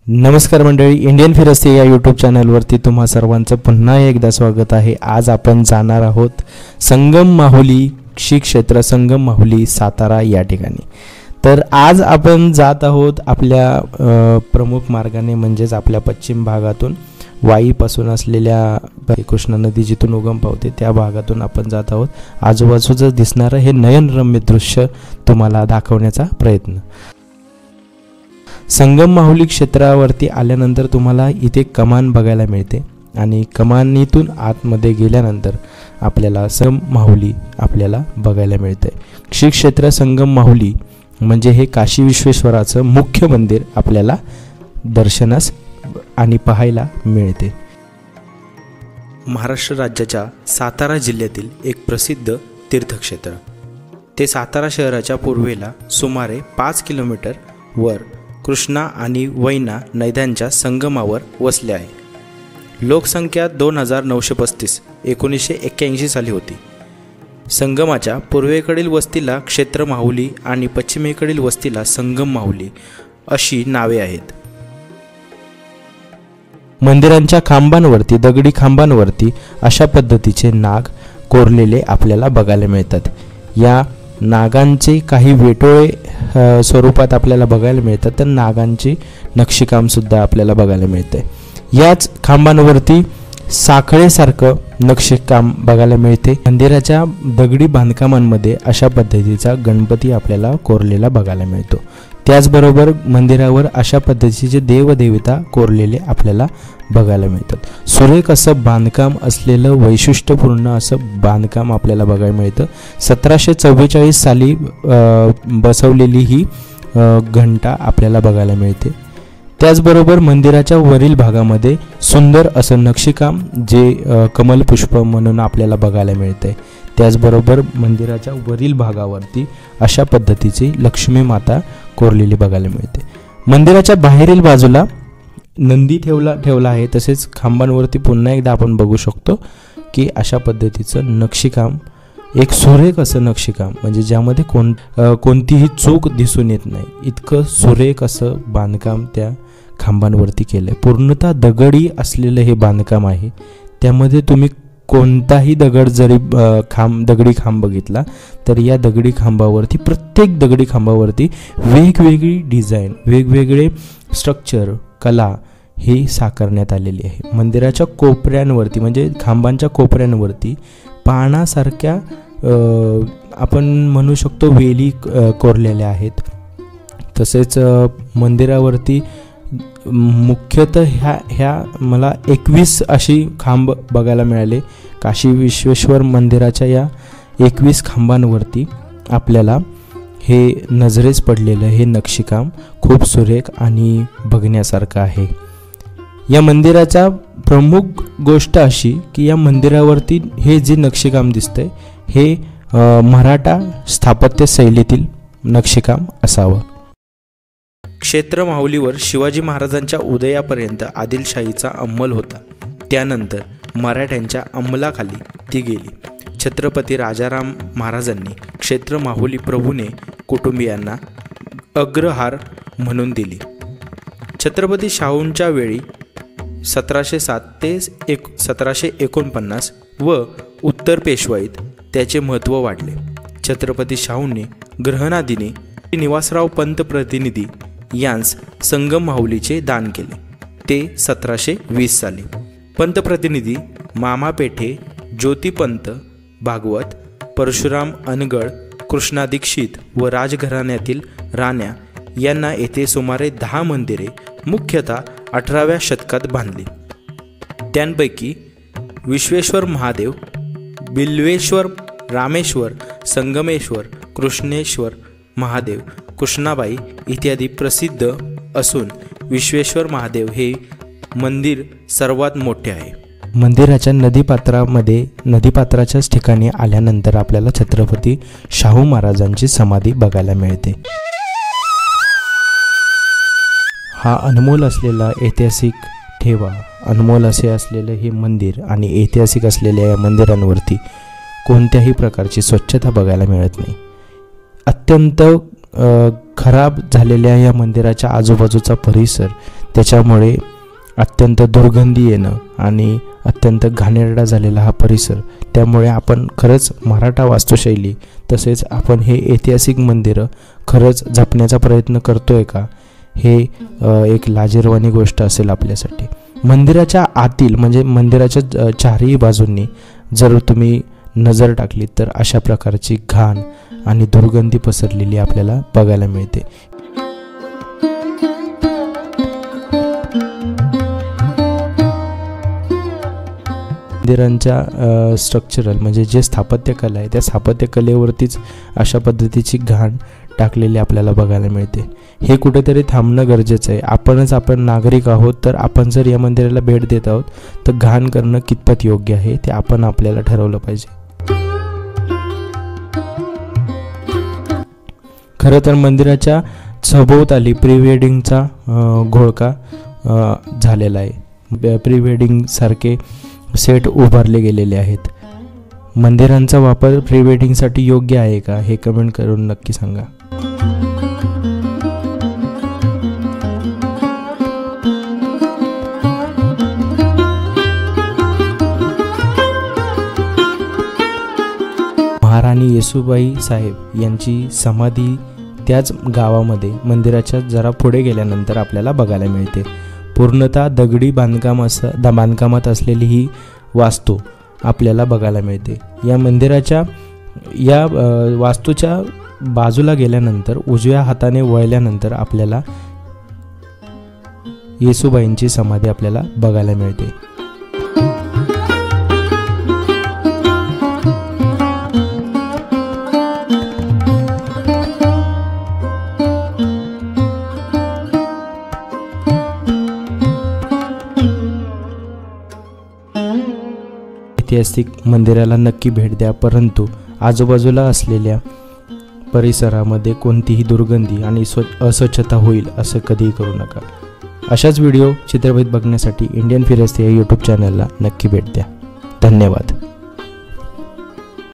नमस्कार मंडळी, इंडियन फिरस्ते या यूट्यूब चॅनलवरती तुम्हा सर्वांचं पुन्हा एकदा स्वागत आहे। आज आपण जाणार आहोत संगम माहुली श्री क्षेत्र संगम माहुली सातारा या ठिकाणी। तर आज आपण जात आहोत आपल्या प्रमुख मार्गाने, म्हणजेच आपल्या पश्चिम भागातून वाईपासून असलेल्या कृष्णा नदी जिथून उगम पावते त्या भागातून आपण जात आहोत। आजूबाजूचं दिसणारं हे नयनरम्य दृश्य तुम्हाला दाखवण्याचा प्रयत्न। संगम माहुली क्षेत्रावरती आल्यानंतर तुम्हाला इथे कमान बघायला मिळते आणि कमानीतून आतमध्ये गेल्यानंतर आपल्याला संगम माहुली आपल्याला बघायला मिळते। श्री क्षेत्र संगम माहुली म्हणजे हे काशी विश्वेश्वराचं मुख्य मंदिर आपल्याला दर्शनास आणि पाहायला मिळते। महाराष्ट्र राज्याच्या सातारा जिल्ह्यातील एक प्रसिद्ध तीर्थक्षेत्र, ते सातारा शहराच्या पूर्वेला सुमारे 5 किलोमीटर वर कृष्णा आणि वैना नद्यांच्या संगमावर वसले आहे। लोकसंख्या 2935 1981 साली होती। संगमाच्या पूर्वेकडील वस्तीला क्षेत्र माहुली आणि पश्चिमेकडील वस्तीला संगम माहुली अशी नावे आहेत। मंदिरांच्या खांबांवरती, दगडी खांबांवरती अशा पद्धतीचे नाग कोरलेले आपल्याला बघायला मिळतात। या नागांचे काही वेटोळे स्वरूपात आपल्याला बघायला मिळतात, तर नागांचे नक्षीकाम सुद्धा आपल्याला बघायला मिळते। याच खांबांवरती साखळेसारखं नक्षीकाम बघायला मिळते। मंदिराच्या दगडी बांधकामांमध्ये अशा पद्धतीचा गणपती आपल्याला कोरलेला बघायला मिळतो। त्याचबरोबर मंदिरावर अशा पद्धतीचे देवदेवता कोरलेले आपल्याला बघायला मिळतात। सुरेख असं बांधकाम असलेलं वैशिष्ट्यपूर्ण असं बांधकाम आपल्याला बघायला मिळतं। 1744 साली बसवलेली ही घंटा आपल्याला बघायला मिळते। त्याचबरोबर मंदिराच्या वरील भागामध्ये सुंदर असं नक्षीकाम जे कमलपुष्प म्हणून आपल्याला बघायला मिळते। त्याचबरोबर मंदिराच्या वरील भागावरती अशा पद्धतीची लक्ष्मी माता कोरलेली बघायला मिळते। मंदिराच्या बाहेरील बाजूला नंदी ठेवला आहे, तसेच खांबांवरती पुन्हा एकदा आपण बघू शकतो की अशा पद्धतीचं नक्षीकाम, एक सुरेख असं नक्षीकाम, म्हणजे ज्यामध्ये कोणतीही चूक दिसून येत नाही, इतकं सुरेख असं बांधकाम त्या खांबांवरती केलंय। पूर्णतः दगडी असलेलं हे बांधकाम आहे। त्यामध्ये तुम्ही कोणताही दगड जरी दगडी खांब बघितला तर या दगडी खांबावरती, प्रत्येक दगडी खांबावरती वेगवेगळी डिझाईन, वेगवेगळे स्ट्रक्चर, कला ही साकारण्यात आलेली आहे। मंदिराच्या कोपऱ्यांवरती, म्हणजे खांबांच्या कोपऱ्यांवरती पानासारख्या आपण म्हणू शकतो वेली कोरलेल्या आहेत। तसेच मंदिरावरती मुख्यतः ह्या मला 21 अशी खांब बघायला मिळाले। काशी विश्वेश्वर मंदिराच्या या 21 खांबांवरती आपल्याला हे नजरेस पडलेलं हे नक्षीकाम खूप सुरेख आणि बघण्यासारखं आहे। या मंदिराचा प्रमुख गोष्ट अशी की या मंदिरावरती हे जे नक्षीकाम दिसतंय हे मराठा स्थापत्य शैलीतील नक्षीकाम असावं। क्षेत्र माहुलीवर शिवाजी महाराजांच्या उदयापर्यंत आदिलशाहीचा अंमल होता। त्यानंतर मराठ्यांच्या अंमलाखाली ती गेली। छत्रपती राजाराम महाराजांनी क्षेत्र माहुली प्रभूने कुटुंबियांना अग्रहार म्हणून दिली। छत्रपती शाहूंच्या वेळी 1707 ते 1749 व उत्तर पेशवाईत त्याचे महत्त्व वाढले। छत्रपती शाहूंनी ग्रहणादिनी निवासराव पंत प्रतिनिधी यांस संगम माहुलीचे दान केले, ते 1720 साली। पंतप्रतिनिधी मामा पेठे, ज्योतिपंत भागवत, परशुराम अनगळ, कृष्णा दीक्षित व राजघराण्यातील राण्या यांना येथे सुमारे 10 मंदिरे मुख्यतः 18व्या शतकात बांधली। त्यांपैकी विश्वेश्वर महादेव, बिल्वेश्वर, रामेश्वर, संगमेश्वर, कृष्णेश्वर महादेव, कृष्णाबाई इत्यादी प्रसिद्ध असून विश्वेश्वर महादेव हे मंदिर सर्वात मोठे आहे। मंदिराच्या नदीपात्राच्याच ठिकाणी आल्यानंतर आपल्याला छत्रपती शाहू महाराजांची समाधी बघायला मिळते। हा अनमोल असलेला ऐतिहासिक ठेवा, अनमोल असे असलेले हे मंदिर आणि ऐतिहासिक असलेल्या या मंदिरांवरती कोणत्याही प्रकारची स्वच्छता बघायला मिळत नाही। अत्यंत खराब झालेल्या या मंदिराच्या आजूबाजूचा परिसर, त्याच्यामुळे अत्यंत दुर्गंधी येणं आणि अत्यंत घाणेरडा झालेला हा परिसर, त्यामुळे आपण खरंच मराठा वास्तुशैली तसेच आपण हे ऐतिहासिक मंदिरं खरंच जपण्याचा प्रयत्न करतोय का, हे एक लाजिरवाणी गोष्ट असेल आपल्यासाठी. मंदिराच्या आतील म्हणजे मंदिराच्या चारही बाजूंनी जर तुम्ही नजर टाकली तर अशा प्रकारची घाण आणि दुर्गंधी पसरलेली आपल्याला बघायला मिळते. मंदिरांच्या स्ट्रक्चरल म्हणजे जे स्थापत्यकला आहे त्या स्थापत्यकलेवरतीच अशा पद्धतीची घाण टाकलेली आपल्याला बघायला मिळते. हे कुठेतरी थांबणं गरजेचं आहे. आपण नागरिक आहोत, तर आपण जर या मंदिराला भेट देत आहोत तर घाण करणं कितपत योग्य आहे ते आपण आपल्याला ठरवलं पाहिजे. खरं तर मंदिराच्या सभोवताली प्री वेडिंगचा घोळका झालेला आहे. प्री वेडिंग सारखे सेट उभारले गेलेले आहेत. मंदिरांचा वापर प्री वेडिंगसाठी योग्य आहे का हे कमेंट करून नक्की सांगा. महाराणी येसूबाई साहेब यांची समाधी त्याच गावामध्ये मंदिराच्या जरा पुढे गेल्यानंतर आपल्याला बघायला मिळते. पूर्णतः दगडी बांधकामात असलेली ही वास्तू आपल्याला बघायला मिळते. या मंदिराच्या या वास्तूच्या बाजूला गेल्यानंतर उजव्या हाताने वळल्यानंतर आपल्याला येसूबाईंची समाधी आपल्याला बघायला मिळते. ऐतिहासिक मंदिराला नक्की भेट द्या, परंतु आजूबाजूला असलेल्या परिसरामध्ये कोणतीही दुर्गंधी आणि अस्वच्छता होईल असं कधीही करू नका. अशाच व्हिडिओ चित्रफित बघण्यासाठी इंडियन फिरस्ती या यूट्यूब चॅनलला नक्की भेट द्या. धन्यवाद.